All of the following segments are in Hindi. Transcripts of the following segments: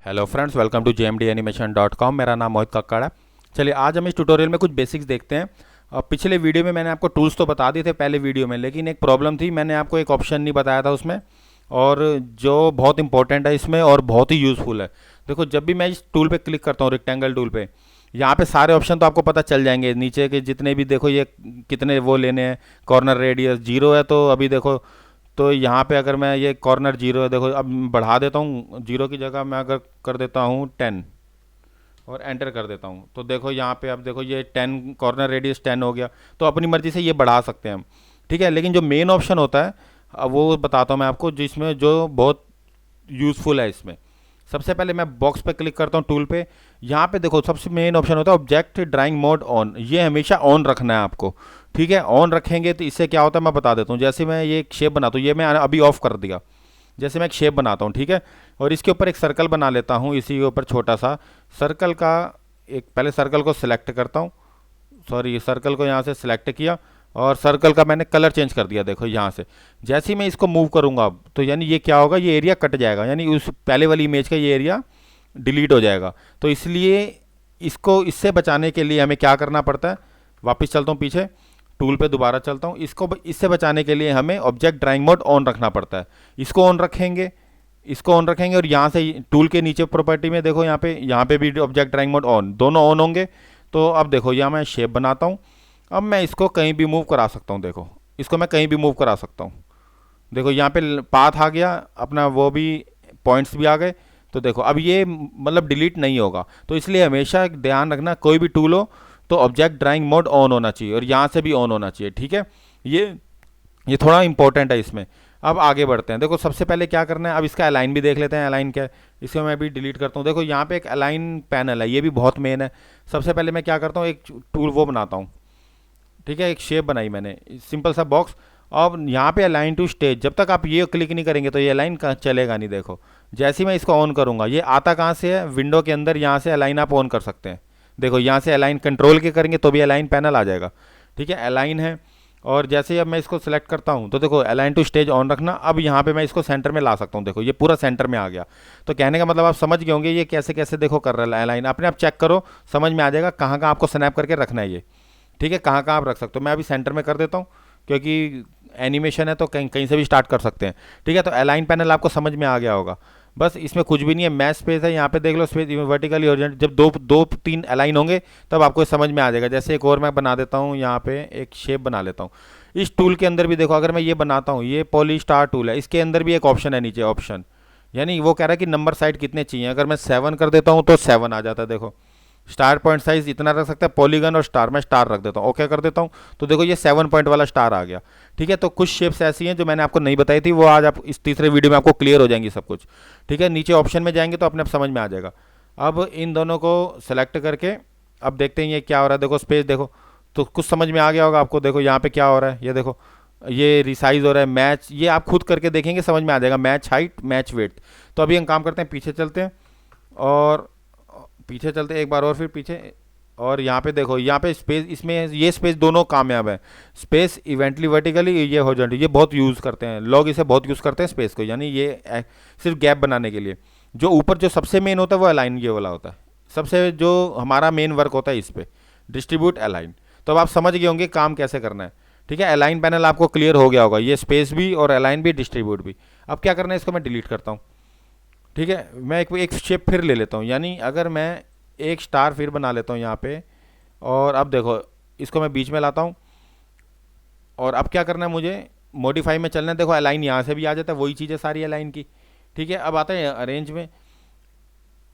Hello friends, welcome to jmdanimation.com। मेरा नाम मोहित कक्कड़ है। चलिए आज हम इस ट्यूटोरियल में कुछ बेसिक्स देखते हैं। पिछले वीडियो में मैंने आपको टूल्स तो बता दिए थे पहले वीडियो में, लेकिन एक प्रॉब्लम थी, मैंने आपको एक ऑप्शन नहीं बताया था उसमें, और जो बहुत इंपॉर्टेंट है इसमें और बहुत ही यूज़फुल है। देखो, जब भी मैं इस टूल पे क्लिक करता हूँ, रेक्टेंगल टूल पे, यहाँ पे सारे ऑप्शन तो आपको पता चल जाएंगे नीचे के जितने भी। देखो ये कितने वो लेने हैं। कॉर्नर रेडियस 0 है, तो अभी देखो, तो यहाँ पे अगर मैं ये कॉर्नर 0 है, देखो अब बढ़ा देता हूँ, 0 की जगह मैं अगर कर देता हूँ 10 और एंटर कर देता हूँ, तो देखो यहाँ पे अब देखो ये 10, कॉर्नर रेडियस 10 हो गया। तो अपनी मर्जी से ये बढ़ा सकते हैं हम, ठीक है। लेकिन जो मेन ऑप्शन होता है, अब वो बताता हूँ मैं आपको, जिसमें जो बहुत यूज़फुल है इसमें। सबसे पहले मैं बॉक्स पे क्लिक करता हूँ टूल पे। यहाँ पे देखो सबसे मेन ऑप्शन होता है ऑब्जेक्ट ड्राइंग मोड ऑन। ये हमेशा ऑन रखना है आपको, ठीक है। ऑन रखेंगे तो इससे क्या होता है मैं बता देता हूँ। जैसे मैं ये एक शेप बनाता हूँ, ये मैं अभी ऑफ कर दिया। जैसे मैं एक शेप बनाता हूँ, ठीक है, और इसके ऊपर एक सर्कल बना लेता हूँ, इसी के ऊपर छोटा सा सर्कल का एक, पहले सर्कल को सिलेक्ट करता हूँ, सॉरी सर्कल को यहाँ से सिलेक्ट किया, और सर्कल का मैंने कलर चेंज कर दिया। देखो यहाँ से जैसे ही मैं इसको मूव करूँगा अब, तो यानी ये क्या होगा, ये एरिया कट जाएगा, यानी उस पहले वाली इमेज का ये एरिया डिलीट हो जाएगा। तो इसलिए इसको, इससे बचाने के लिए हमें क्या करना पड़ता है, वापस चलता हूँ पीछे, टूल पे दोबारा चलता हूँ। इसको इससे बचाने के लिए हमें ऑब्जेक्ट ड्राइंग मोड ऑन रखना पड़ता है। इसको ऑन रखेंगे, इसको ऑन रखेंगे, और यहाँ से टूल के नीचे प्रॉपर्टी में देखो, यहाँ पे भी ऑब्जेक्ट ड्राइंग मोड ऑन, दोनों ऑन होंगे। तो अब देखो यहाँ मैं शेप बनाता हूँ। अब मैं इसको कहीं भी मूव करा सकता हूँ, देखो इसको मैं कहीं भी मूव करा सकता हूँ। देखो यहाँ पे पाथ आ गया अपना, वो भी पॉइंट्स भी आ गए। तो देखो अब ये मतलब डिलीट नहीं होगा। तो इसलिए हमेशा ध्यान रखना, कोई भी टूल हो तो ऑब्जेक्ट ड्राइंग मोड ऑन होना चाहिए, और यहाँ से भी ऑन होना चाहिए, ठीक है। ये ये थोड़ा इंपॉर्टेंट है इसमें। अब आगे बढ़ते हैं। देखो सबसे पहले क्या करना है, अब इसका अलाइन भी देख लेते हैं, अलाइन क्या है। इसको मैं भी डिलीट करता हूँ। देखो यहाँ पे एक अलाइन पैनल है, ये भी बहुत मेन है। सबसे पहले मैं क्या करता हूँ, एक टूल वो बनाता हूँ, ठीक है। एक शेप बनाई मैंने, सिंपल सा बॉक्स। अब यहाँ पे अलाइन टू स्टेज, जब तक आप ये क्लिक नहीं करेंगे तो ये अलाइन का चलेगा नहीं। देखो जैसे ही मैं इसको ऑन करूँगा, ये आता कहाँ से है, विंडो के अंदर, यहाँ से अलाइन आप ऑन कर सकते हैं। देखो यहाँ से अलाइन कंट्रोल के करेंगे तो भी अलाइन पैनल आ जाएगा, ठीक है, अलाइन है। और जैसे ही अब मैं इसको सेलेक्ट करता हूँ, तो देखो अलाइन टू स्टेज ऑन रखना। अब यहाँ पे मैं इसको सेंटर में ला सकता हूँ, देखो ये पूरा सेंटर में आ गया। तो कहने का मतलब आप समझ गए होंगे ये कैसे कैसे देखो कर रहा है अलाइन। अपने आप चेक करो, समझ में आ जाएगा कहाँ कहाँ आपको स्नैप करके रखना है ये, ठीक है, कहाँ कहाँ आप रख सकते हो। मैं अभी सेंटर में कर देता हूँ, क्योंकि एनिमेशन है तो कहीं कहीं से भी स्टार्ट कर सकते हैं, ठीक है। तो अलाइन पैनल आपको समझ में आ गया होगा। बस इसमें कुछ भी नहीं है, मैच स्पेस है, यहाँ पे देख लो स्पेस वर्टिकली हॉरिजॉन्टल, जब दो दो तीन अलाइन होंगे तब आपको समझ में आ जाएगा। जैसे एक और मैं बना देता हूँ, यहाँ पे एक शेप बना लेता हूँ। इस टूल के अंदर भी देखो, अगर मैं ये बनाता हूँ, ये पॉली स्टार टूल है, इसके अंदर भी एक ऑप्शन है नीचे, ऑप्शन, यानी वो कह रहा है कि नंबर साइड कितने चाहिए। अगर मैं 7 कर देता हूँ तो 7 आ जाता है। देखो स्टार पॉइंट साइज इतना रख सकता है, पॉलीगन और स्टार, मैं स्टार रख देता हूँ, ओके कर देता हूँ। तो देखो ये 7 पॉइंट वाला स्टार आ गया, ठीक है। तो कुछ शेप्स ऐसी हैं जो मैंने आपको नहीं बताई थी, वो आज आप इस तीसरे वीडियो में आपको क्लियर हो जाएंगी सब कुछ, ठीक है। नीचे ऑप्शन में जाएंगे तो अपने आप समझ में आ जाएगा। अब इन दोनों को सेलेक्ट करके अब देखते हैं ये क्या हो रहा है। देखो स्पेस देखो, तो कुछ समझ में आ गया होगा आपको। देखो यहाँ पे क्या हो रहा है, ये देखो ये रिसाइज हो रहा है, मैच, ये आप खुद करके देखेंगे समझ में आ जाएगा, मैच हाइट मैच वेट। तो अभी हम काम करते हैं, पीछे चलते हैं, और पीछे चलते हैं एक बार और, फिर पीछे, और यहाँ पे देखो, यहाँ पे स्पेस, इसमें ये स्पेस दोनों कामयाब है। स्पेस इवेंटली वर्टिकली, ये हॉरिजॉन्टली, ये बहुत यूज़ करते हैं लोग, इसे बहुत यूज़ करते हैं स्पेस को, यानी ये सिर्फ गैप बनाने के लिए। जो ऊपर जो सबसे मेन होता है वो अलाइन ये वाला होता है, सबसे जो हमारा मेन वर्क होता है इस पर, डिस्ट्रीब्यूट अलाइन। तो अब आप समझ गए होंगे काम कैसे करना है, ठीक है। अलाइन पैनल आपको क्लियर हो गया होगा, ये स्पेस भी और अलाइन भी डिस्ट्रीब्यूट भी। अब क्या करना है, इसको मैं डिलीट करता हूँ, ठीक है। मैं एक शेप फिर ले लेता हूँ, यानी अगर मैं एक स्टार फिर बना लेता हूँ यहाँ पे, और अब देखो इसको मैं बीच में लाता हूँ। और अब क्या करना है, मुझे मॉडिफाई में चलना है। देखो अलाइन यहाँ से भी आ जाता है, वही चीज़ है सारी अलाइन की, ठीक है। अब आता है अरेंज में।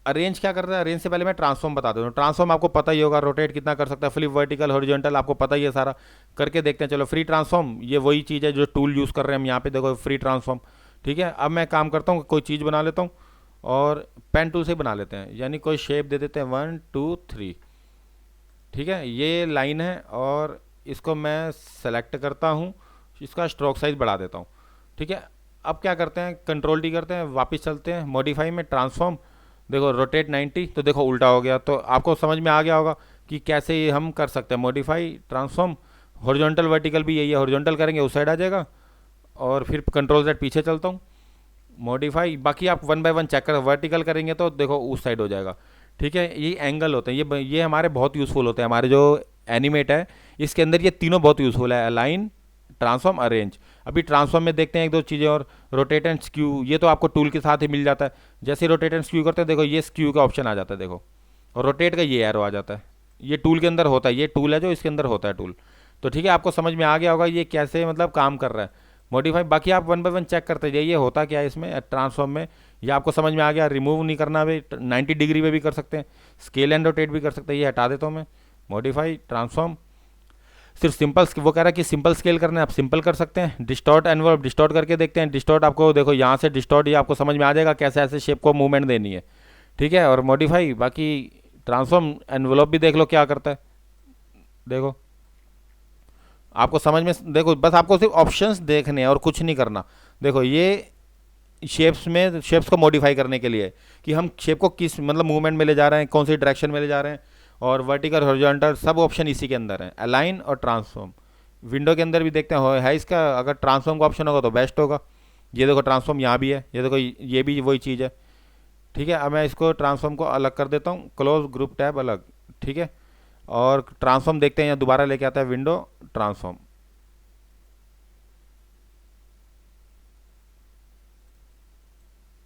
अरेंज क्या करता है, अरेंज से पहले मैं ट्रांसफॉर्म बता देता हूँ। ट्रांसफॉर्म आपको पता ही होगा, रोटेट कितना कर सकता है, फ्लिप वर्टिकल हॉरिजॉन्टल, आपको पता ही है सारा। करके देखते हैं, चलो फ्री ट्रांसफॉर्म, ये वही चीज़ है जो टूल यूज़ कर रहे हैं हम यहाँ पे, देखो फ्री ट्रांसफॉर्म, ठीक है। अब मैं काम करता हूँ, कोई चीज़ बना लेता हूँ, और पेन टूल से बना लेते हैं, यानी कोई शेप दे देते हैं, 1 2 3, ठीक है। ये लाइन है, और इसको मैं सेलेक्ट करता हूँ, इसका स्ट्रोक साइज बढ़ा देता हूँ, ठीक है। अब क्या करते हैं, कंट्रोल डी करते हैं, वापस चलते हैं मॉडिफाई में, ट्रांसफॉर्म, देखो रोटेट 90, तो देखो उल्टा हो गया। तो आपको समझ में आ गया होगा कि कैसे ये हम कर सकते हैं, मॉडिफाई ट्रांसफॉर्म, हॉरिजॉन्टल वर्टिकल भी यही है, हॉरिजॉन्टल करेंगे उस साइड आ जाएगा। और फिर कंट्रोल जेड पीछे चलता हूँ, मॉडिफाई, बाकी आप वन बाय वन चेक कर, वर्टिकल करेंगे तो देखो उस साइड हो जाएगा। ठीक है, ये एंगल होते हैं, ये हमारे बहुत यूज़फुल होते हैं, हमारे जो एनिमेट है इसके अंदर ये तीनों बहुत यूज़फुल है, अलाइन, ट्रांसफॉर्म, अरेंज। अभी ट्रांसफॉर्म में देखते हैं एक दो चीज़ें और। रोटेट एंड स्क्यू, ये तो आपको टूल के साथ ही मिल जाता है। जैसे रोटेट एंड स्क्यू करते हैं देखो ये स्क्यू का ऑप्शन आ जाता है देखो, और रोटेट का ये एरो आ जाता है। ये टूल के अंदर होता है, ये टूल है जो इसके अंदर होता है टूल। तो ठीक है, आपको समझ में आ गया होगा ये कैसे मतलब काम कर रहा है मॉडिफाई। बाकी आप वन बाय वन चेक करते जाइए होता क्या है इसमें ट्रांसफॉर्म में। ये आपको समझ में आ गया, रिमूव नहीं करना भी, 90 डिग्री में भी कर सकते हैं, स्केल एंड रोटेट भी कर सकते हैं। ये हटा देता हूँ मैं, मॉडिफाई, ट्रांसफॉर्म। सिर्फ सिंपल, वो कह रहा है कि सिंपल स्केल करना है, आप सिंपल कर सकते हैं। डिस्टॉर्ट एनवलप, डिस्टॉर्ट करके देखते हैं। डिस्टॉर्ट आपको देखो यहाँ से डिस्टॉर्ट, ये आपको समझ में आ जाएगा कैसे ऐसे शेप को मूवमेंट देनी है। ठीक है, और मॉडिफाई, बाकी ट्रांसफॉर्म एनवलप भी देख लो क्या करता है, देखो आपको समझ में, देखो बस आपको सिर्फ ऑप्शंस देखने हैं और कुछ नहीं करना। देखो ये शेप्स में, शेप्स को मॉडिफाई करने के लिए कि हम शेप को किस मतलब मूवमेंट में ले जा रहे हैं, कौन सी डायरेक्शन में ले जा रहे हैं, और वर्टिकल, हॉरिजॉन्टल, सब ऑप्शन इसी के अंदर है। अलाइन और ट्रांसफॉर्म विंडो के अंदर भी देखते हैं है इसका, अगर ट्रांसफॉर्म का ऑप्शन होगा तो बेस्ट होगा। ये देखो ट्रांसफॉर्म यहाँ भी है, ये देखो ये भी वही चीज़ है। ठीक है, अब मैं इसको ट्रांसफॉर्म को अलग कर देता हूँ, क्लोज ग्रुप टैब अलग। ठीक है, और ट्रांसफॉर्म देखते हैं, यहाँ दोबारा लेके आता है विंडो, ट्रांसफॉर्म,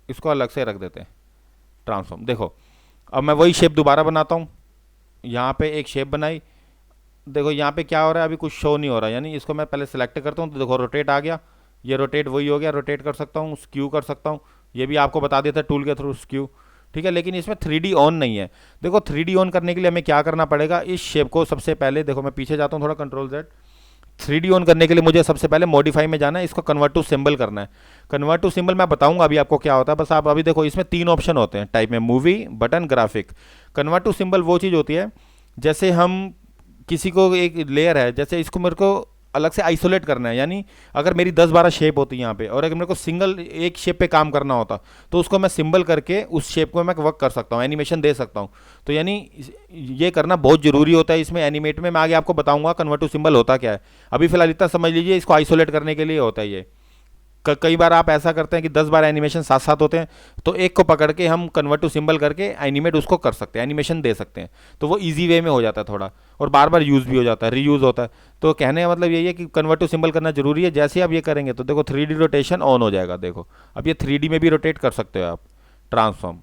इसको अलग से रख देते हैं ट्रांसफॉर्म। देखो अब मैं वही शेप दोबारा बनाता हूँ, यहाँ पे एक शेप बनाई, देखो यहाँ पे क्या हो रहा है, अभी कुछ शो नहीं हो रहा, यानी इसको मैं पहले सेलेक्ट करता हूँ तो देखो रोटेट आ गया, ये रोटेट वही हो गया, रोटेट कर सकता हूँ, स्क्यू कर सकता हूँ, ये भी आपको बता देता है टूल के थ्रू स्क्यू। ठीक है, लेकिन इसमें 3D ऑन नहीं है। देखो 3D ऑन करने के लिए हमें क्या करना पड़ेगा, इस शेप को सबसे पहले, देखो मैं पीछे जाता हूँ थोड़ा, कंट्रोल Z। 3D ऑन करने के लिए मुझे सबसे पहले मॉडिफाई में जाना है, इसको कन्वर्ट टू सिंबल करना है। कन्वर्ट टू सिंबल मैं बताऊंगा अभी आपको क्या होता है, बस आप अभी देखो इसमें 3 ऑप्शन होते हैं टाइप में, movie, button, graphic. Convert to symbol वो चीज़ होती है जैसे हम किसी को, एक लेयर है जैसे, इसको मेरे को अलग से आइसोलेट करना है, यानी अगर मेरी 10-12 शेप होती है यहाँ पे, और अगर मेरे को सिंगल एक शेप पे काम करना होता तो उसको मैं सिंबल करके उस शेप को मैं वर्क कर सकता हूँ, एनिमेशन दे सकता हूँ। तो यानी ये करना बहुत ज़रूरी होता है इसमें एनिमेट में। मैं आगे आपको बताऊंगा कन्वर्ट टू सिंबल होता क्या है, अभी फिलहाल इतना समझ लीजिए, इसको आइसोलेट करने के लिए होता है ये। कई बार आप ऐसा करते हैं कि 10 बार एनिमेशन साथ साथ होते हैं, तो एक को पकड़ के हम कन्वर्ट टू सिंबल करके एनिमेट उसको कर सकते हैं, एनिमेशन दे सकते हैं, तो वो इजी वे में हो जाता है थोड़ा, और बार बार यूज़ भी हो जाता है, रीयूज़ होता है। तो कहने का मतलब यही है कि कन्वर्ट टू सिंबल करना जरूरी है। जैसे आप ये करेंगे तो देखो 3D रोटेशन ऑन हो जाएगा, देखो अब ये 3D में भी रोटेट कर सकते हो आप। ट्रांसफॉर्म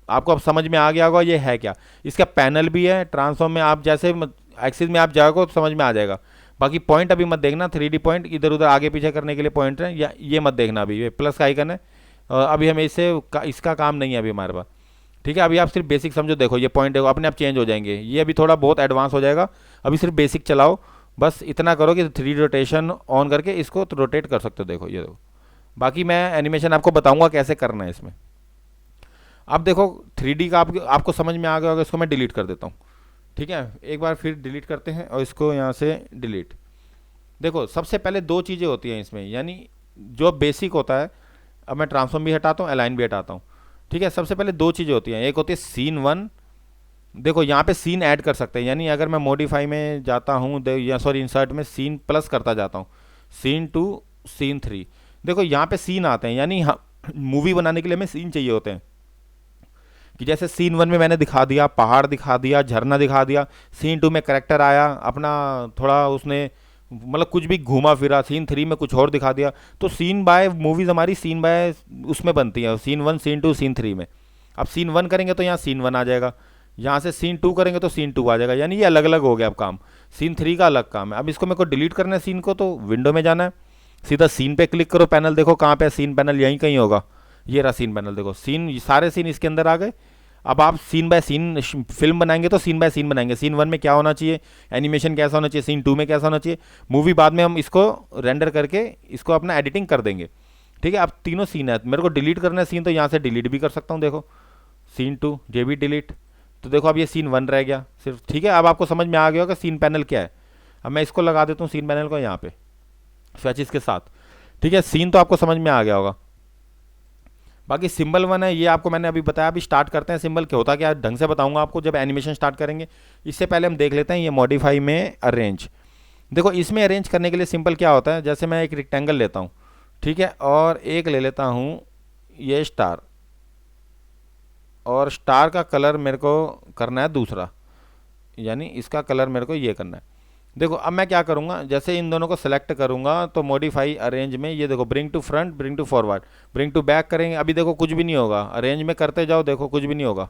आपको अब समझ में आ गया होगा ये है क्या, इसका पैनल भी है। ट्रांसफॉर्म में आप जैसे एक्सिस में आप जाओगे तो समझ में आ जाएगा। बाकी पॉइंट अभी मत देखना, 3D पॉइंट इधर उधर आगे पीछे करने के लिए पॉइंट है, या ये मत देखना, अभी ये प्लस का आइकन है, अभी हमें इसका काम नहीं है अभी हमारे पास। ठीक है, अभी आप सिर्फ बेसिक समझो, देखो ये पॉइंट देखो अपने आप चेंज हो जाएंगे, ये अभी थोड़ा बहुत एडवांस हो जाएगा, अभी सिर्फ बेसिक चलाओ, बस इतना करो कि 3D रोटेशन ऑन करके इसको तो रोटेट कर सकते हो, देखो ये देखो। बाकी मैं एनिमेशन आपको बताऊंगा कैसे करना है इसमें। अब देखो 3D का आपको समझ में आ गया होगा, इसको मैं डिलीट कर देता हूँ। ठीक है, एक बार फिर डिलीट करते हैं और इसको यहाँ से डिलीट। देखो सबसे पहले 2 चीज़ें होती हैं इसमें, यानी जो बेसिक होता है, अब मैं ट्रांसफॉर्म भी हटाता हूँ, अलाइन भी हटाता हूँ। ठीक है, सबसे पहले 2 चीज़ें होती हैं, एक होती है सीन 1। देखो यहाँ पे सीन ऐड कर सकते हैं, यानी अगर मैं मॉडिफाई में जाता हूँ या सॉरी इंसर्ट में सीन प्लस करता जाता हूँ, सीन 2, सीन 3, देखो यहाँ पे सीन आते हैं, यानी मूवी बनाने के लिए हमें सीन चाहिए होते हैं। कि जैसे सीन 1 में मैंने दिखा दिया, पहाड़ दिखा दिया, झरना दिखा दिया, सीन 2 में करेक्टर आया अपना, थोड़ा उसने मतलब कुछ भी घूमा फिरा, सीन 3 में कुछ और दिखा दिया। तो सीन बाय मूवीज़ हमारी सीन बाय उसमें बनती है, सीन 1, सीन 2, सीन 3 में। अब सीन 1 करेंगे तो यहाँ सीन 1 आ जाएगा, यहाँ से सीन 2 करेंगे तो सीन 2 आ जाएगा, यानी ये अलग अलग हो गया अब काम। सीन 3 का अलग काम है। अब इसको मेरे को डिलीट करना है सीन को, तो विंडो में जाना है, सीधा सीन पे क्लिक करो, पैनल देखो कहाँ पे सीन पैनल, यहीं कहीं होगा, ये रहा सीन पैनल, देखो सीन, सारे सीन इसके अंदर आ गए। अब आप सीन बाय सीन फिल्म बनाएंगे तो सीन बाय सीन बनाएंगे, सीन 1 में क्या होना चाहिए, एनिमेशन कैसा होना चाहिए, सीन 2 में कैसा होना चाहिए, मूवी बाद में हम इसको रेंडर करके इसको अपना एडिटिंग कर देंगे। ठीक है, अब तीनों सीन है, मेरे को डिलीट करना है सीन, तो यहाँ से डिलीट भी कर सकता हूँ, देखो सीन 2 ये भी डिलीट, तो देखो अब ये सीन 1 रह गया सिर्फ। ठीक है, अब आपको समझ में आ गया होगा सीन पैनल क्या है। अब मैं इसको लगा देता हूँ सीन पैनल को यहाँ पे स्वैचेस के साथ। ठीक है, सीन तो आपको समझ में आ गया होगा। बाकी सिंबल 1 है, ये आपको मैंने अभी बताया। अभी स्टार्ट करते हैं सिंबल क्या होता, क्या ढंग से बताऊंगा आपको जब एनिमेशन स्टार्ट करेंगे। इससे पहले हम देख लेते हैं ये मॉडिफाई में अरेंज। देखो इसमें अरेंज करने के लिए सिंपल क्या होता है, जैसे मैं एक रेक्टेंगल लेता हूँ, ठीक है, और एक ले लेता हूँ ये स्टार, और स्टार का कलर मेरे को करना है दूसरा, यानी इसका कलर मेरे को ये करना है। देखो अब मैं क्या करूँगा, जैसे इन दोनों को सेलेक्ट करूँगा तो मॉडिफाई अरेंज में ये देखो bring to front, bring to forward, bring to back करेंगे, अभी देखो कुछ भी नहीं होगा। अरेंज में करते जाओ, देखो कुछ भी नहीं होगा,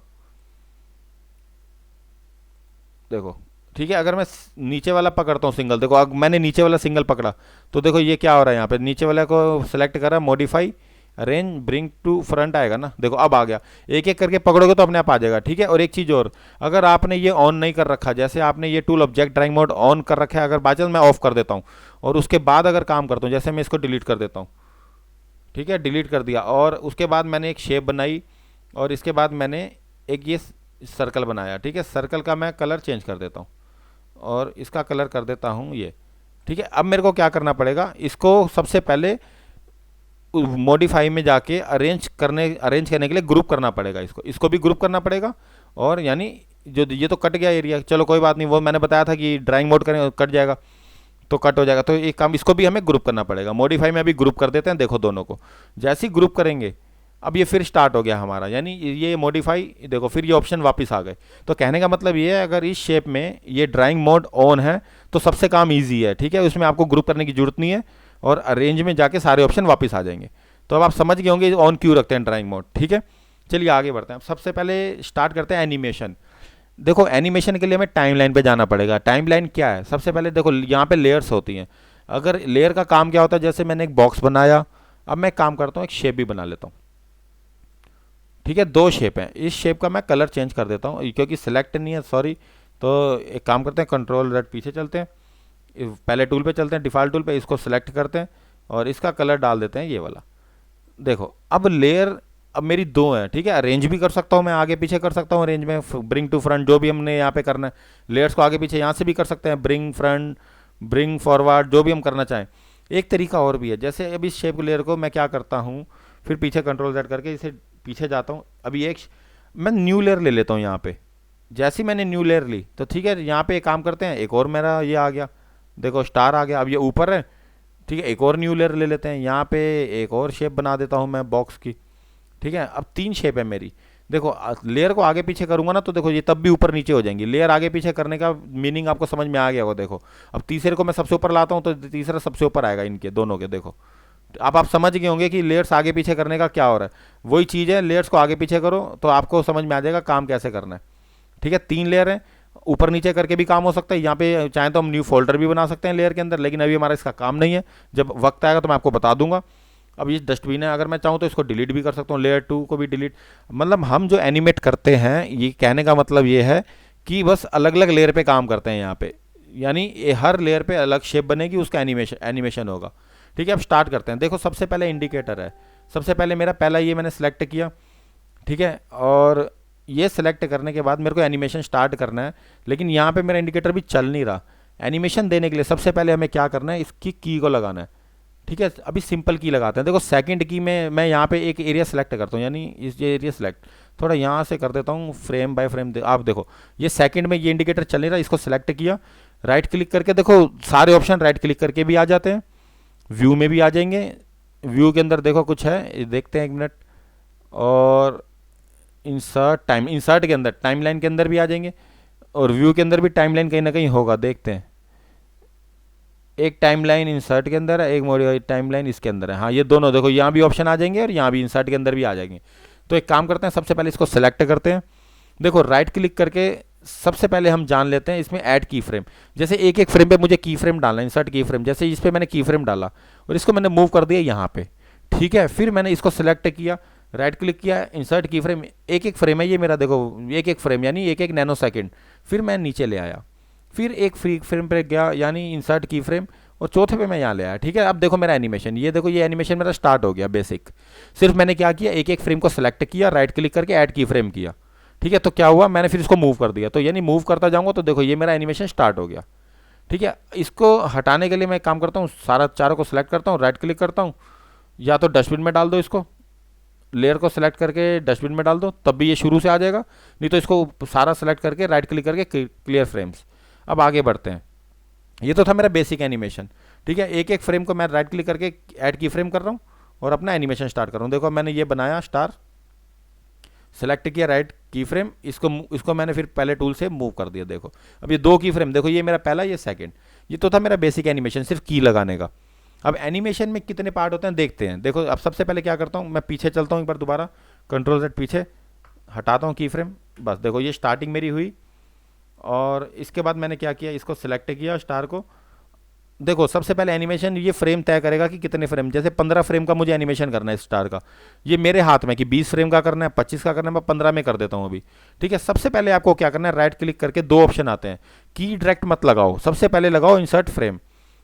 देखो ठीक है। अगर मैं नीचे वाला पकड़ता हूँ सिंगल, देखो अब मैंने नीचे वाला सिंगल पकड़ा तो देखो ये क्या हो रहा है, यहाँ पे नीचे वाले को सेलेक्ट करा, modify arrange bring to front आएगा ना, देखो अब आ गया। एक एक करके पकड़ोगे तो अपने आप आ जाएगा, ठीक है। और एक चीज़ और, अगर आपने ये ऑन नहीं कर रखा, जैसे आपने ये tool object drawing mode on कर रखा है, अगर बाई चांस मैं ऑफ कर देता हूँ और उसके बाद अगर काम करता हूँ, जैसे मैं इसको डिलीट कर देता हूँ, ठीक है, डिलीट कर दिया, और उसके बाद मैंने एक शेप बनाई, और इसके बाद मैंने एक ये सर्कल बनाया, ठीक है। सर्कल का मैं कलर चेंज कर देता हूँ और इसका कलर कर देता हूँ ये, ठीक है। अब मेरे को क्या करना पड़ेगा, इसको सबसे पहले मॉडिफाई में जाके अरेंज करने के लिए ग्रुप करना पड़ेगा, इसको भी ग्रुप करना पड़ेगा। और यानी जो ये तो कट गया एरिया, चलो कोई बात नहीं, वो मैंने बताया था कि ड्राइंग मोड करें कट जाएगा तो कट हो जाएगा, तो एक काम इसको भी हमें ग्रुप करना पड़ेगा। मॉडिफाई में अभी ग्रुप कर देते हैं, देखो दोनों को जैसे ही ग्रुप करेंगे अब ये फिर स्टार्ट हो गया हमारा, यानी ये मॉडिफाई, देखो फिर ये ऑप्शन वापस आ गए। तो कहने का मतलब ये है, अगर इस शेप में ये ड्राइंग मोड ऑन है तो सबसे काम ईजी है, ठीक है, उसमें आपको ग्रुप करने की जरूरत नहीं है, और अरेंज में जाके सारे ऑप्शन वापस आ जाएंगे। तो अब आप समझ गए होंगे ऑन क्यों रखते हैं ड्राइंग मोड, ठीक है। चलिए आगे बढ़ते हैं। अब सबसे पहले स्टार्ट करते हैं एनिमेशन। देखो एनिमेशन के लिए हमें टाइमलाइन पे जाना पड़ेगा। टाइमलाइन क्या है, सबसे पहले देखो यहाँ पे लेयर्स होती हैं। अगर लेयर का काम क्या होता है, जैसे मैंने एक बॉक्स बनाया, अब मैं काम करता हूँ एक शेप भी बना लेता हूँ, ठीक है। दो शेप हैं, इस शेप का मैं कलर चेंज कर देता हूँ क्योंकि सिलेक्ट नहीं है, सॉरी। तो एक काम करते हैं, कंट्रोल रेड पीछे चलते हैं, पहले टूल पे चलते हैं, डिफ़ॉल्ट टूल पे, इसको सेलेक्ट करते हैं और इसका कलर डाल देते हैं ये वाला। देखो अब लेयर अब मेरी दो हैं, ठीक है। अरेंज भी कर सकता हूँ मैं, आगे पीछे कर सकता हूँ अरेंज में, ब्रिंग टू फ्रंट जो भी हमने यहाँ पे करना है। लेयर्स को आगे पीछे यहाँ से भी कर सकते हैं, ब्रिंग फ्रंट, ब्रिंग फॉरवर्ड, जो भी हम करना चाहें। एक तरीका और भी है, जैसे अब इस शेप लेयर को मैं क्या करता हूँ, फिर पीछे कंट्रोल जेड करके इसे पीछे जाता हूँ। अभी एक मैं न्यू लेयर ले लेता हूँ यहाँ पे। जैसे ही मैंने न्यू लेयर ली तो ठीक है, यहाँ पे एक काम करते हैं, एक और मेरा ये आ गया, देखो स्टार आ गया। अब ये ऊपर है, ठीक है, एक और न्यू लेयर ले लेते हैं, यहाँ पे एक और शेप बना देता हूँ मैं बॉक्स की, ठीक है। अब तीन शेप है मेरी। देखो लेयर को आगे पीछे करूंगा ना तो देखो ये तब भी ऊपर नीचे हो जाएंगी। लेयर आगे पीछे करने का मीनिंग आपको समझ में आ गया होगा। देखो अब तीसरे को मैं सबसे ऊपर लाता हूँ तो तीसरा सबसे ऊपर आएगा इनके दोनों के, देखो। अब आप समझ गए होंगे कि लेयर्स आगे पीछे करने का क्या हो रहा है। वही चीज़ है, लेयर्स को आगे पीछे करो तो आपको समझ में आ जाएगा काम कैसे करना है, ठीक है। तीन लेयर है, ऊपर नीचे करके भी काम हो सकता है। यहाँ पे चाहे तो हम न्यू फोल्डर भी बना सकते हैं लेयर के अंदर, लेकिन अभी हमारा इसका काम नहीं है, जब वक्त आएगा तो मैं आपको बता दूंगा। अब ये डस्टबिन है, अगर मैं चाहूँ तो इसको डिलीट भी कर सकता हूँ, लेयर टू को भी डिलीट। मतलब हम जो एनिमेट करते हैं, ये कहने का मतलब ये है कि बस अलग अलग लेयर पे काम करते हैं यहाँ पे, यानी हर लेयर पे अलग शेप बनेगी, उसका एनिमेशन एनिमेशन होगा, ठीक है। अब स्टार्ट करते हैं। देखो सबसे पहले इंडिकेटर है, सबसे पहले मेरा पहला ये मैंने सेलेक्ट किया, ठीक है। और ये सिलेक्ट करने के बाद मेरे को एनिमेशन स्टार्ट करना है, लेकिन यहाँ पे मेरा इंडिकेटर भी चल नहीं रहा। एनिमेशन देने के लिए सबसे पहले हमें क्या करना है, इसकी की को लगाना है, ठीक है। अभी सिंपल की लगाते हैं। देखो सेकंड की में मैं यहाँ पे एक एरिया सेलेक्ट करता हूँ, यानी इस ये एरिया सेलेक्ट थोड़ा यहाँ से कर देता हूँ फ्रेम बाय फ्रेम। आप देखो ये सेकंड में ये इंडिकेटर चल नहीं रहा, इसको सेलेक्ट किया, राइट क्लिक करके, देखो सारे ऑप्शन राइट क्लिक करके भी आ जाते हैं, व्यू में भी आ जाएंगे। व्यू के अंदर देखो कुछ है, देखते हैं एक मिनट, और इंसर्ट के अंदर टाइमलाइन के अंदर भी आ जाएंगे, और व्यू के अंदर भी टाइमलाइन कहीं ना कहीं होगा, देखते हैं। एक टाइमलाइन इंसर्ट के अंदर है, एक मॉडिफाई टाइमलाइन इसके अंदर है। हाँ ये दोनों देखो यहाँ भी ऑप्शन आ जाएंगे और यहाँ भी इंसर्ट के अंदर भी आ जाएंगे। तो एक काम करते हैं, सबसे पहले इसको सेलेक्ट करते हैं। देखो राइट क्लिक करके सबसे पहले हम जान लेते हैं इसमें ऐड की फ्रेम। जैसे एक एक फ्रेम पे मुझे की फ्रेम डालना है, इंसर्ट की फ्रेम, जैसे इस पर मैंने की फ्रेम डाला और इसको मैंने मूव कर दिया यहाँ पे, ठीक है। फिर मैंने इसको सिलेक्ट किया, राइट क्लिक किया, इंसर्ट की फ्रेम, एक एक फ्रेम है ये मेरा, देखो एक एक फ्रेम यानी एक एक नैनो सेकेंड। फिर मैं नीचे ले आया, फिर एक फ्री फ्रेम पे गया यानी इंसर्ट की फ्रेम, और चौथे पे मैं यहाँ ले आया, ठीक है। अब देखो मेरा एनिमेशन, ये देखो ये एनिमेशन मेरा स्टार्ट हो गया बेसिक। सिर्फ मैंने क्या किया, एक एक फ्रेम को सिलेक्ट किया, राइट क्लिक करके ऐड की फ्रेम किया, ठीक है। तो क्या हुआ, मैंने फिर इसको मूव कर दिया, तो यानी मूव करता जाऊँगा तो देखो ये मेरा एनिमेशन स्टार्ट हो गया, ठीक है। इसको हटाने के लिए मैं काम करता हूँ, सारा चारों को सिलेक्ट करता हूँ, राइट क्लिक करता हूँ, या तो डस्टबिन में डाल दो, इसको लेयर को सिलेक्ट करके डस्टबिन में डाल दो, तब भी ये शुरू से आ जाएगा। नहीं तो इसको सारा सेलेक्ट करके राइट क्लिक करके क्लियर फ्रेम्स। अब आगे बढ़ते हैं। ये तो था मेरा बेसिक एनिमेशन, ठीक है। एक एक फ्रेम को मैं राइट क्लिक करके ऐड की फ्रेम कर रहा हूँ और अपना एनिमेशन स्टार्ट करूँ। देखो मैंने ये बनाया स्टार, सेलेक्ट किया राइट की फ्रेम, इसको मैंने फिर पहले टूल से मूव कर दिया। देखो अब ये 2 की फ्रेम, देखो ये मेरा पहला, ये सेकंड। ये तो था मेरा बेसिक एनिमेशन, सिर्फ की लगाने का। अब एनिमेशन में कितने पार्ट होते हैं देखते हैं। देखो अब सबसे पहले क्या करता हूँ, मैं पीछे चलता हूँ एक बार दोबारा, कंट्रोल Z पीछे हटाता हूँ की फ्रेम। बस देखो ये स्टार्टिंग मेरी हुई, और इसके बाद मैंने क्या किया, इसको सिलेक्ट किया स्टार को। देखो सबसे पहले एनिमेशन ये फ्रेम तय करेगा कि कितने फ्रेम, जैसे 15 फ्रेम का मुझे एनिमेशन करना है स्टार का, ये मेरे हाथ में कि 20 फ्रेम का करना है, 25 का करना है, मैं 15 में कर देता हूँ अभी। ठीक है, सबसे पहले आपको क्या करना है, राइट क्लिक करके 2 ऑप्शन आते हैं, की डायरेक्ट मत लगाओ, सबसे पहले लगाओ इंसर्ट फ्रेम।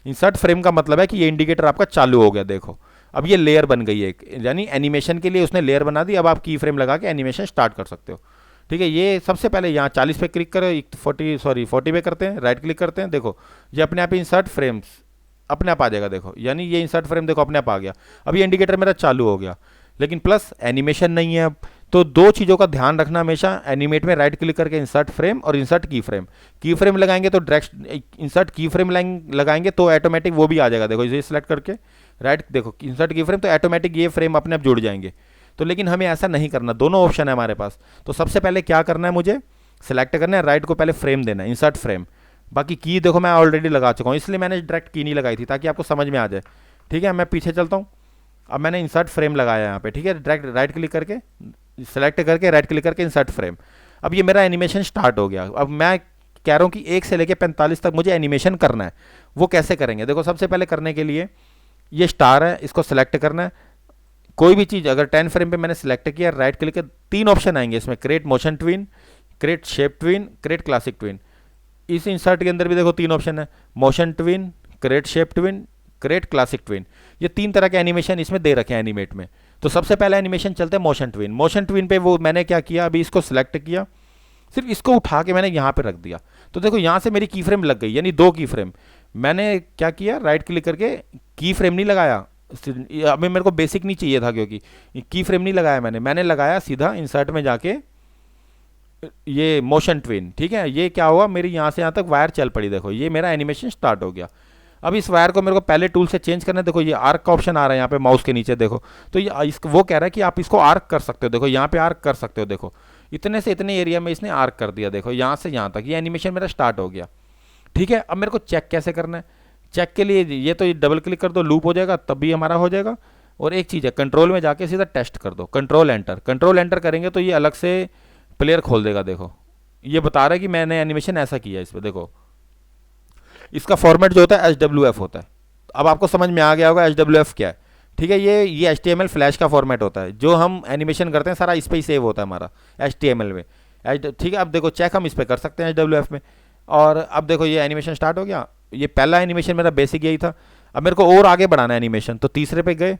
इंसर्ट फ्रेम का मतलब है कि ये इंडिकेटर आपका चालू हो गया। देखो अब ये लेयर बन गई है, यानी एनिमेशन के लिए उसने लेयर बना दी। अब आप की फ्रेम लगा के एनिमेशन स्टार्ट कर सकते हो। ठीक है, ये सबसे पहले यहाँ 40 पे क्लिक करो, 40 पे करते हैं, राइट क्लिक करते हैं। देखो ये अपने आप इंसर्ट फ्रेम्स अपने आप आ जाएगा। देखो यानी ये इंसर्ट फ्रेम देखो अपने आप आ गया। अब ये इंडिकेटर मेरा चालू हो गया, लेकिन प्लस एनिमेशन नहीं है अब। तो 2 चीज़ों का ध्यान रखना हमेशा, एनिमेट में राइट क्लिक करके इंसर्ट फ्रेम और इंसर्ट की फ्रेम। की फ्रेम लगाएंगे तो डायरेक्ट इंसर्ट की फ्रेम लगाएंगे तो ऑटोमेटिक वो भी आ जाएगा। देखो इसे सेलेक्ट करके राइट, देखो इंसर्ट की फ्रेम, तो ऑटोमेटिक ये फ्रेम अपने आप जुड़ जाएंगे। तो लेकिन हमें ऐसा नहीं करना, दोनों ऑप्शन है हमारे पास। तो सबसे पहले क्या करना है, मुझे सेलेक्ट करना है, राइट को पहले फ्रेम देना है, इंसर्ट फ्रेम। बाकी की देखो मैं ऑलरेडी लगा चुका हूँ, इसलिए मैंने डायरेक्ट की नहीं लगाई थी, ताकि आपको समझ में आ जाए। ठीक है, मैं पीछे चलता हूँ। अब मैंने इंसर्ट फ्रेम लगाया यहाँ पे। ठीक है, डायरेक्ट राइट क्लिक करके सेलेक्ट करके राइट क्लिक करके इंसर्ट फ्रेम। अब ये मेरा एनिमेशन स्टार्ट हो गया। अब मैं कह रहा हूँ कि 1 से लेकर 45 तक मुझे एनिमेशन करना है। वो कैसे करेंगे, देखो सबसे पहले करने के लिए ये स्टार है, इसको सेलेक्ट करना है। कोई भी चीज़ अगर 10 फ्रेम पे मैंने सेलेक्ट किया, राइट क्लिक के 3 ऑप्शन आएंगे इसमें, create motion twin, create shape twin, create classic twin. इस इंसर्ट के अंदर भी देखो 3 ऑप्शन है, motion twin, create shape twin, create classic twin. ये 3 तरह के एनिमेशन इसमें दे रखे हैं एनिमेट में। तो सबसे पहला एनिमेशन चलते हैं मोशन ट्विन। मोशन ट्विन पे वो मैंने क्या किया, अभी इसको सिलेक्ट किया, सिर्फ इसको उठा के मैंने यहाँ पे रख दिया। तो देखो यहाँ से मेरी की फ्रेम लग गई, यानी 2 की फ्रेम। मैंने क्या किया, राइट क्लिक करके की फ्रेम नहीं लगाया, अभी मेरे को बेसिक नहीं चाहिए था, क्योंकि की फ्रेम नहीं लगाया मैंने लगाया सीधा इंसर्ट में जाके ये मोशन ट्विन। ठीक है, ये क्या हुआ, मेरी यहाँ से यहाँ तक वायर चल पड़ी। देखो ये मेरा एनिमेशन स्टार्ट हो गया। अब इस वायर को मेरे को पहले टूल से चेंज करना है। देखो ये आर्क का ऑप्शन आ रहा है यहाँ पे माउस के नीचे। देखो तो ये वो कह रहा है कि आप इसको आर्क कर सकते हो। देखो यहाँ पे आर्क कर सकते हो। देखो इतने से इतने एरिया में इसने आर्क कर दिया। देखो यहाँ से यहाँ तक ये एनिमेशन मेरा स्टार्ट हो गया। ठीक है, अब मेरे को चेक कैसे करना है, चेक के लिए ये तो डबल क्लिक कर दो, लूप हो जाएगा, तब भी हमारा हो जाएगा। और एक चीज़ है, कंट्रोल में जाके सीधा टेस्ट कर दो, कंट्रोल एंटर करेंगे तो ये अलग से प्लेयर खोल देगा। देखो ये बता रहा है कि मैंने एनिमेशन ऐसा किया इस पर। देखो इसका फॉर्मेट जो होता है HWF होता है। अब आपको समझ में आ गया होगा HWF क्या है। ठीक है, ये HTML फ्लैश का फॉर्मेट होता है, जो हम एनिमेशन करते हैं सारा इस पर ही सेव होता है हमारा HTML में। ठीक है, अब देखो चेक हम इस पर कर सकते हैं HWF में। और अब देखो ये एनिमेशन स्टार्ट हो गया। ये पहला एनिमेशन मेरा बेसिक यही था। अब मेरे को और आगे बढ़ाना है एनिमेशन, तो तीसरे पे गए,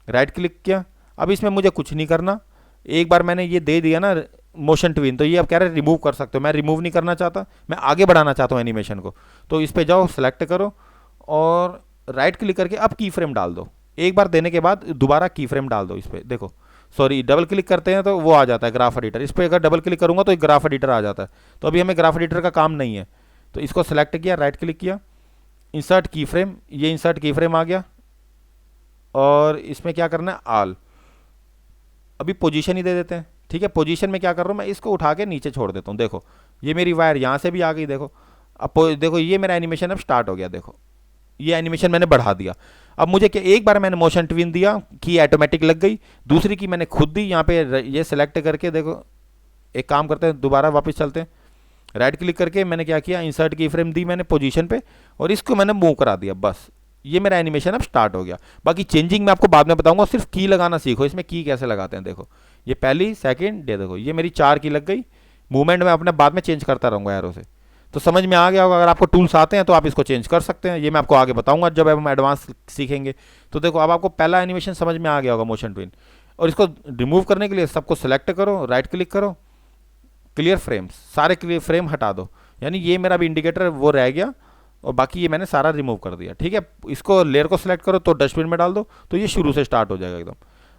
राइट क्लिक किया। अब इसमें मुझे कुछ नहीं करना, एक बार मैंने ये दे दिया ना मोशन ट्विन, तो ये अब कह रहे हैं रिमूव कर सकते हो। मैं रिमूव नहीं करना चाहता, मैं आगे बढ़ाना चाहता हूँ एनिमेशन को। तो इस पर जाओ, सेलेक्ट करो और राइट क्लिक करके अब की फ्रेम डाल दो। एक बार देने के बाद दोबारा की फ्रेम डाल दो इस पर। देखो सॉरी, डबल क्लिक करते हैं तो वो आ जाता है ग्राफ एडिटर। इस पर अगर डबल क्लिक करूँगा तो एक ग्राफ एडिटर आ जाता है। तो अभी हमें ग्राफ एडिटर का काम नहीं है, तो इसको सेलेक्ट किया, राइट क्लिक किया, इंसर्ट की फ्रेम, ये इंसर्ट की फ्रेम आ गया। और इसमें क्या करना है, ऑल। अभी पोजीशन ही दे देते हैं। ठीक है, पोजीशन में क्या कर रहा हूँ मैं, इसको उठा के नीचे छोड़ देता हूँ। देखो ये मेरी वायर यहाँ से भी आ गई। देखो अब देखो ये मेरा एनिमेशन अब स्टार्ट हो गया। देखो ये एनिमेशन मैंने बढ़ा दिया। अब मुझे क्या, एक बार मैंने मोशन ट्विन दिया, की ऑटोमेटिक लग गई, दूसरी की मैंने खुद दी। यहाँ पे ये सेलेक्ट करके देखो, एक काम करते हैं, दोबारा वापस चलते हैं, राइट क्लिक करके मैंने क्या किया, इंसर्ट की फ्रेम दी मैंने पोजीशन पे और इसको मैंने मूव करा दिया। बस ये मेरा एनिमेशन अब स्टार्ट हो गया। बाकी चेंजिंग मैं आपको बाद में बताऊंगा, सिर्फ की लगाना सीखो। इसमें की कैसे लगाते हैं, देखो ये पहली सेकंड, ये देखो ये मेरी 4 की लग गई। मूवमेंट में अपने बाद में चेंज करता रहूँगा एरो से। तो समझ में आ गया होगा। अगर आपको टूल्स आते हैं तो आप इसको चेंज कर सकते हैं। ये मैं आपको आगे बताऊंगा जब हम एडवांस सीखेंगे। तो देखो अब आपको पहला एनिमेशन समझ में आ गया होगा, मोशन ट्विन। और इसको रिमूव करने के लिए सबको सेलेक्ट करो, राइट क्लिक करो, क्लियर फ्रेम्स, सारे क्लियर फ्रेम हटा दो। यानी ये मेरा भी इंडिकेटर वो रह गया और बाकी ये मैंने सारा रिमूव कर दिया। ठीक है, इसको लेयर को सिलेक्ट करो तो डस्टबिन में डाल दो, तो ये शुरू से स्टार्ट हो जाएगा एकदम।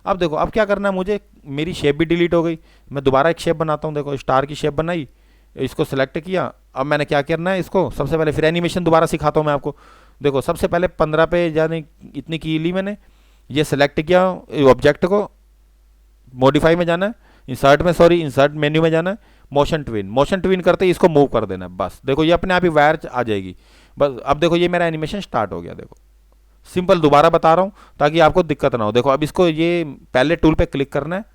अब देखो अब क्या करना है मुझे, मेरी शेप भी डिलीट हो गई। मैं दोबारा एक शेप बनाता हूँ। देखो स्टार की शेप बनाई, इसको सिलेक्ट किया। अब मैंने क्या करना है, इसको सबसे पहले फिर एनिमेशन दोबारा सिखाता हूँ मैं आपको। देखो सबसे पहले 15 पे यानी इतनी की ली मैंने, ये सेलेक्ट किया ऑब्जेक्ट को, मॉडिफाई में जाना है, इंसर्ट मेन्यू में जाना है, मोशन ट्विन करते ही इसको मूव कर देना है, बस देखो ये अपने आप ही वायर आ जाएगी। बस अब देखो ये मेरा एनिमेशन स्टार्ट हो गया। देखो सिंपल, दोबारा बता रहा हूँ ताकि आपको दिक्कत ना हो। देखो अब इसको ये पहले टूल पे क्लिक करना है,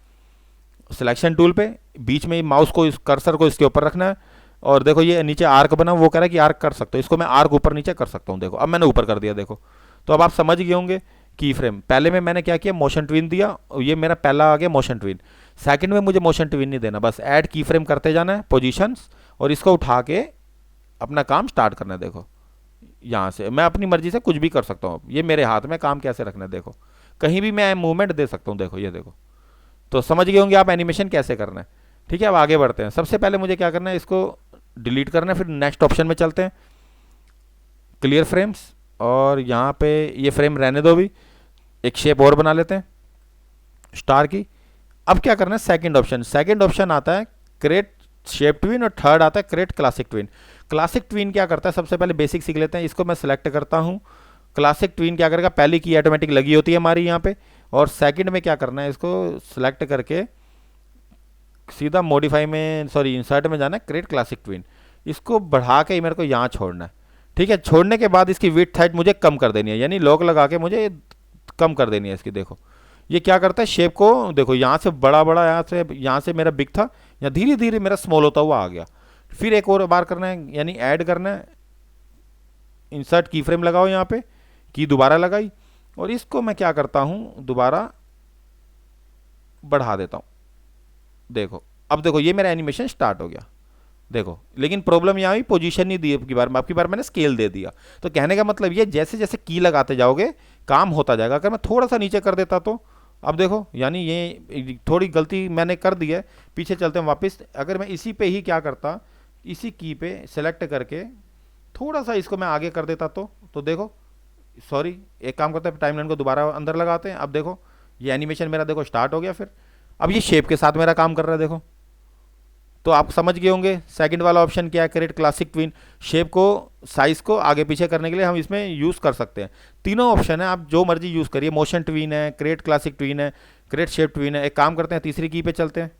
सिलेक्शन टूल पे, बीच में माउस को, इस कर्सर को इसके ऊपर रखना है, और देखो ये नीचे आर्क बना, वो कह रहा है कि आर्क कर सकते हो, इसको मैं आर्क ऊपर नीचे कर सकता हूँ। देखो अब मैंने ऊपर कर दिया। देखो तो अब आप समझ गए होंगे की फ्रेम। पहले में मैंने क्या किया, मोशन ट्विन दिया, ये मेरा पहला आ गया मोशन ट्विन। सेकंड में मुझे मोशन ट्विन नहीं देना, बस ऐड की फ्रेम करते जाना है पोजीशंस, और इसको उठा के अपना काम स्टार्ट करना है। देखो यहाँ से मैं अपनी मर्जी से कुछ भी कर सकता हूँ, ये मेरे हाथ में काम कैसे रखना है। देखो कहीं भी मैं मूवमेंट दे सकता हूँ। देखो ये देखो, तो समझ गए होंगे आप एनिमेशन कैसे करना है। ठीक है, अब आगे बढ़ते हैं। सबसे पहले मुझे क्या करना है, इसको डिलीट करना है, फिर नेक्स्ट ऑप्शन में चलते हैं, क्लियर फ्रेम्स, और यहाँ पे ये फ्रेम रहने दो भी, एक शेप और बना लेते हैं स्टार की। अब क्या करना है, सेकंड ऑप्शन आता है क्रिएट शेप ट्विन, और थर्ड आता है create classic twin. Classic twin क्या करता है, सबसे पहले बेसिक सीख लेते हैं। इसको मैं सिलेक्ट करता हूँ। क्लासिक ट्विन क्या करेगा, पहली की ऑटोमेटिक लगी होती है हमारी यहाँ पे, और सेकंड में क्या करना है, इसको सिलेक्ट करके सीधा मॉडिफाई में, सॉरी इंसर्ट में जाना है, क्रिएट क्लासिक ट्विन, इसको बढ़ा के मेरे को यहाँ छोड़ना है। ठीक है, छोड़ने के बाद इसकी विड्थ हाइट मुझे कम कर देनी है, यानी लॉक लगा के मुझे कम कर देनी है इसकी। देखो ये क्या करता है, शेप को देखो यहाँ से बड़ा बड़ा, यहाँ से मेरा बिग था, या धीरे धीरे मेरा स्मॉल होता हुआ आ गया। फिर एक और बार करना है, यानी ऐड करना है, इंसर्ट की फ्रेम लगाओ, यहाँ पे की दोबारा लगाई, और इसको मैं क्या करता हूँ, दोबारा बढ़ा देता हूँ। देखो अब देखो ये मेरा एनिमेशन स्टार्ट हो गया। देखो लेकिन प्रॉब्लम यहाँ हुई, पोजीशन नहीं दी आपकी बार मैंने स्केल दे दिया। तो कहने का मतलब ये, जैसे जैसे की लगाते जाओगे काम होता जाएगा। अगर मैं थोड़ा सा नीचे कर देता तो, अब देखो यानी ये थोड़ी गलती मैंने कर दी है। पीछे चलते हैं वापस, अगर मैं इसी पे ही क्या करता, इसी की पे सेलेक्ट करके थोड़ा सा इसको मैं आगे कर देता तो देखो, सॉरी एक काम करते हैं, टाइमलाइन को दोबारा अंदर लगाते हैं। अब देखो ये एनिमेशन मेरा देखो स्टार्ट हो गया। फिर अब ये शेप के साथ मेरा काम कर रहा है। देखो तो आप समझ गए होंगे सेकंड वाला ऑप्शन क्या है, क्रिएट क्लासिक ट्विन। शेप को, साइज को आगे पीछे करने के लिए हम इसमें यूज़ कर सकते हैं। तीनों ऑप्शन है, आप जो मर्जी यूज़ करिए। मोशन ट्विन है, क्रिएट क्लासिक ट्विन है, क्रिएट शेप ट्विन है। एक काम करते हैं, तीसरी की पे चलते हैं।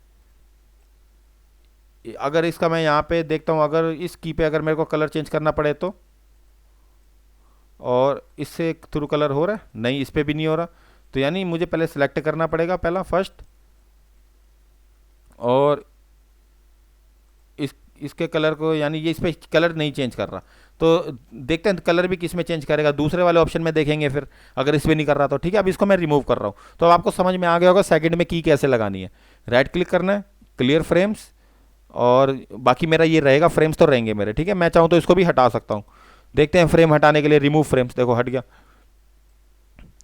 अगर इसका मैं यहाँ पे देखता हूँ, अगर इस की पे अगर मेरे को कलर चेंज करना पड़े तो, और इससे थ्रू कलर हो रहा है, नहीं इस पर भी नहीं हो रहा, तो यानी मुझे पहले सेलेक्ट करना पड़ेगा पहला फर्स्ट, और इसके कलर को, यानी ये इस पर कलर नहीं चेंज कर रहा, तो देखते हैं कलर भी किस में चेंज करेगा, दूसरे वाले ऑप्शन में देखेंगे फिर, अगर इस पर नहीं कर रहा तो। ठीक है, अब इसको मैं रिमूव कर रहा हूँ, तो अब आपको समझ में आ गया होगा सेकंड में की कैसे लगानी है। राइट क्लिक करना है, क्लियर फ्रेम्स, और बाकी मेरा ये रहेगा, फ्रेम्स तो रहेंगे मेरे। ठीक है, मैं चाहूँ तो इसको भी हटा सकता हूँ। देखते हैं फ्रेम हटाने के लिए, रिमूव फ्रेम्स, देखो हट गया।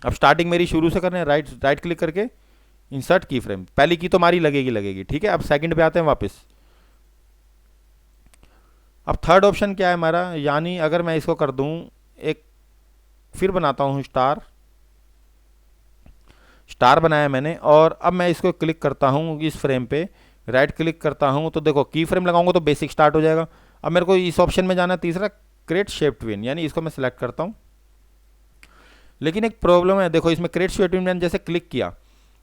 अब स्टार्टिंग मेरी शुरू से करना है, राइट क्लिक करके इंसर्ट की फ्रेम, पहली की तो हमारी लगेगी। ठीक है, अब सेकंड पे आते हैं वापस। अब थर्ड ऑप्शन क्या है हमारा, यानी अगर मैं इसको कर दूं, एक फिर बनाता हूं स्टार बनाया मैंने, और अब मैं इसको क्लिक करता हूं इस फ्रेम पे, राइट क्लिक करता हूं, तो देखो की फ्रेम लगाऊंगा तो बेसिक स्टार्ट हो जाएगा। अब मेरे को इस ऑप्शन में जाना है तीसरा, क्रिएट शेप ट्विन, यानी इसको मैं सिलेक्ट करता हूं। लेकिन एक प्रॉब्लम है, देखो इसमें क्रिएट शेप ट्विन मैंने जैसे क्लिक किया,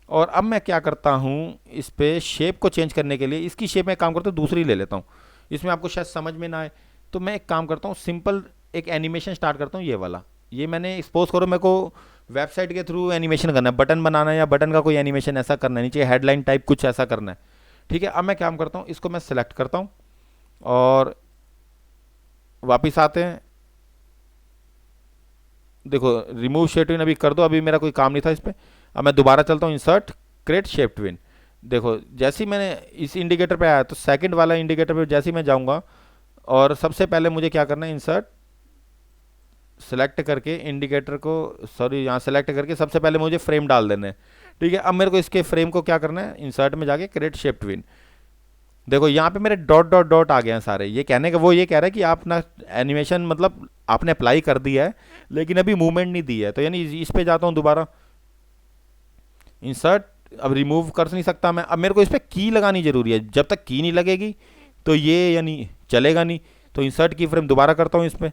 और अब मैं क्या करता हूँ, इस पर शेप को चेंज करने के लिए इसकी शेप में काम करता हूँ, दूसरी ले लेता हूँ। इसमें आपको शायद समझ में ना आए, तो मैं एक काम करता हूँ, सिंपल एक एनिमेशन स्टार्ट करता हूँ, ये वाला। ये मैंने एक्सपोज करो, मेरे को वेबसाइट के थ्रू एनिमेशन करना है, बटन बनाना है, या बटन का कोई एनिमेशन ऐसा करना है, नीचे हेडलाइन टाइप कुछ ऐसा करना है। ठीक है, अब मैं काम करता हूँ, इसको मैं सेलेक्ट करता हूँ, और वापिस आते हैं। देखो रिमूव शेप ट्विन अभी कर दो, अभी मेरा कोई काम नहीं था इस पर। अब मैं दोबारा चलता हूँ, इंसर्ट क्रिएट शेप ट्विन। देखो जैसे ही मैंने इस इंडिकेटर पे आया, तो सेकंड वाला इंडिकेटर पे जैसे ही मैं जाऊंगा, और सबसे पहले मुझे क्या करना है, इंसर्ट सेलेक्ट करके इंडिकेटर को, सॉरी यहाँ सेलेक्ट करके सबसे पहले मुझे फ्रेम डाल देना है। ठीक है, अब मेरे को इसके फ्रेम को क्या करना है, इंसर्ट में जाके क्रिएट शेप ट्विन। देखो यहाँ पे मेरे डॉट डॉट डॉट आ गए हैं सारे। ये कहने का वो ये कह रहा है कि आप ना एनिमेशन मतलब आपने अप्लाई कर दिया है, लेकिन अभी मूवमेंट नहीं दी है। तो यानी इस पे जाता हूँ दोबारा, इंसर्ट, अब रिमूव कर नहीं सकता मैं। अब मेरे को इस पर की लगानी जरूरी है, जब तक की नहीं लगेगी तो ये यानी चलेगा नहीं। तो इंसर्ट की फ्रेम दोबारा करता हूँ, इस पर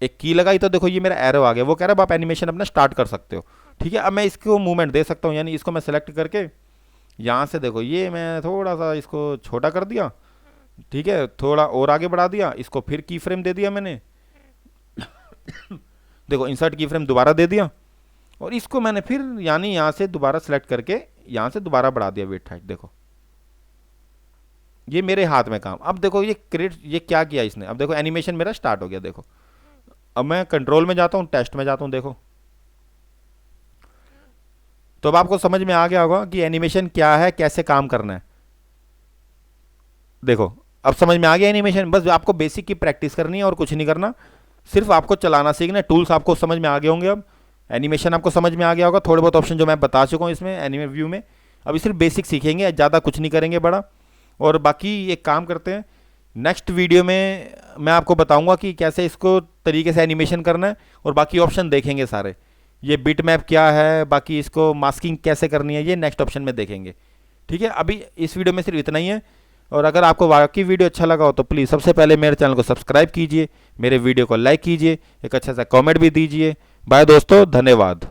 एक की लगाई, तो देखो ये मेरा एरो आ गया, वो कह रहा है आप एनिमेशन अपना स्टार्ट कर सकते हो। ठीक है, अब मैं इसको मूवमेंट दे सकता हूँ, यानी इसको मैं सेलेक्ट करके यहाँ से देखो ये मैं थोड़ा सा इसको छोटा कर दिया, ठीक है, थोड़ा और आगे बढ़ा दिया, इसको फिर की फ्रेम दे दिया मैंने, देखो इंसर्ट की फ्रेम दोबारा दे दिया, और इसको मैंने फिर यानी यहाँ से दोबारा सेलेक्ट करके यहाँ से दोबारा बढ़ा दिया वेट हाइट। देखो ये मेरे हाथ में काम। अब देखो ये क्रिएट, ये क्या किया इसने, अब देखो एनिमेशन मेरा स्टार्ट हो गया। देखो अब मैं कंट्रोल में जाता हूँ, टेस्ट में जाता हूँ, देखो तो अब आपको समझ में आ गया होगा कि एनिमेशन क्या है, कैसे काम करना है। देखो अब समझ में आ गया एनिमेशन, बस आपको बेसिक की प्रैक्टिस करनी है और कुछ नहीं करना, सिर्फ आपको चलाना सीखना है। टूल्स आपको समझ में आ गए होंगे, अब एनिमेशन आपको समझ में आ गया होगा, थोड़े बहुत ऑप्शन जो मैं बता चुका हूँ इसमें एनिमे व्यू में। अभी सिर्फ बेसिक सीखेंगे, ज़्यादा कुछ नहीं करेंगे बड़ा। और बाकी एक काम करते हैं, नेक्स्ट वीडियो में मैं आपको बताऊंगा कि कैसे इसको तरीके से एनिमेशन करना है, और बाकी ऑप्शन देखेंगे सारे, ये बिट मैप क्या है, बाकी इसको मास्किंग कैसे करनी है, ये नेक्स्ट ऑप्शन में देखेंगे। ठीक है, अभी इस वीडियो में सिर्फ इतना ही है। और अगर आपको वाकई वीडियो अच्छा लगा हो तो प्लीज़ सबसे पहले मेरे चैनल को सब्सक्राइब कीजिए, मेरे वीडियो को लाइक कीजिए, एक अच्छा सा कमेंट भी दीजिए। बाय दोस्तों, धन्यवाद।